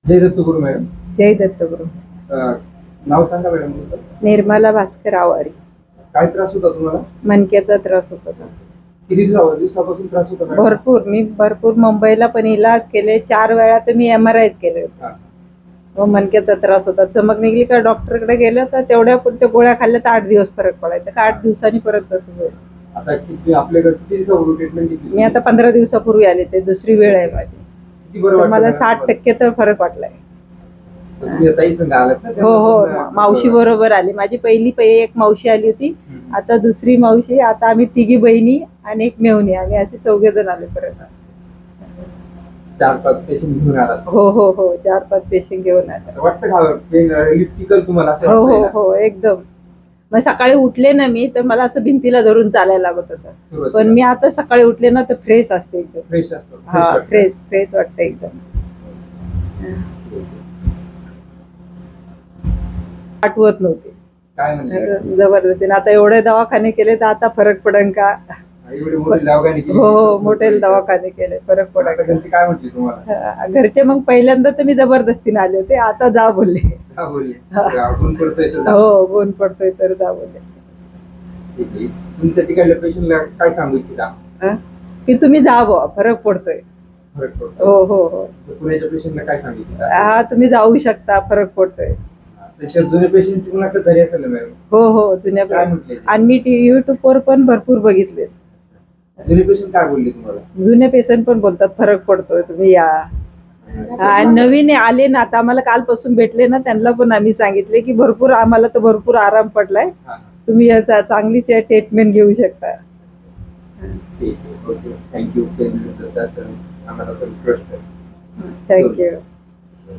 जय Dattaguru madam. जय दत्तगुरु. नाव सांगा madam तुमचं. निर्मला भास्कर आवारी. काय त्रास होता तुम्हाला? मणक्याचा त्रास होत होता. किती दिवसापासून त्रास होता मॅडम? भरपूर मुंबईला पण इलाज केले, 4 वेळा तर मी MRI केले होते. मग मणक्याचा त्रास होता. चमक निघली का डॉक्टरकडे गेलं तर तेवढ्या पुरत्या गोळ्या खाल्ल्या तर 8 दिवस फरक पडायचा का 8 दिवसांनी परत तसं होईल. आता आपल्याकडे किती दिवसापूर्वी ट्रीटमेंट घेतली? मी आता 15 दिवसापूर्वी आले, ते दुसरी वेळ आहे माझी. किती बरं वाटलं मला मॅडम? 60% तर फरक वाटलाय. तुम्ही ताई संग आलात ना? हो, मावशी बरोबर आली. माझी पहिली एक मावशी आली होती, आता दुसरी मावशी, आता आम्ही 3 बहिणी आणि 1 मेहुणी, आम्ही असे 4 जण आले परत. 4-5 पेशंट घेऊन आलात? हो 4-5 पेशंट घेऊन आले. वाटतं का पेन रिलिफ तुम्हाला? हो एकदम. मग सकाळी उठले ना मी तर मला असं भिंतीला धरून चालायला लागत होतं, पण मी आता सकाळी उठले ना तर फ्रेश असते एकदम. फ्रेश असतो? हा, फ्रेश वाटतं एकदम. आठवत नव्हते काय म्हणजे जबरदस्तीने. आता एवढे दवाखाने केले तर आता फरक पडेल का? एवढे मोठे दवाखाने केले? हो, मोठे दवाखाने केले, फरक पडेल का? काय म्हटले तुम्हाला घरचे? मग पहिल्यांदा तर मी जबरदस्तीने आले होते, आता जा बोलले. का बोलले? गुण पडतोय तर जा. हो, गुण पडतोय तर जा बोलले. तुमच्या तिकडल्या पेशंटला काय सांगू इच्छिता? की तुम्ही जा बुवा, फरक पडतोय. फरक पडतो? हो. पुण्याच्या पेशंटला काय सांगू इच्छिता? हा, तुम्ही जाऊ शकता, फरक पडतोय. त्याच्यात जुने पेशंटची मुलाखत झाली असेल ना मॅडम? हो, जुन्या. काय म्हटले? आणि मी YouTube वर पण भरपूर बघितले. जुने पेशंट काय बोलले तुम्हाला? जुने पेशंट पण बोलतात फरक पडतोय, तुम्ही या. आणि नवीन आले ना, आता आम्हाला कालपासून भेटले ना, त्यांना पण आम्ही सांगितले की आम्हाला तर भरपूर आराम पडलाय, तुम्ही याचा चांगली ट्रीटमेंट घेऊ शकता. थँक्यू. थँक्यू.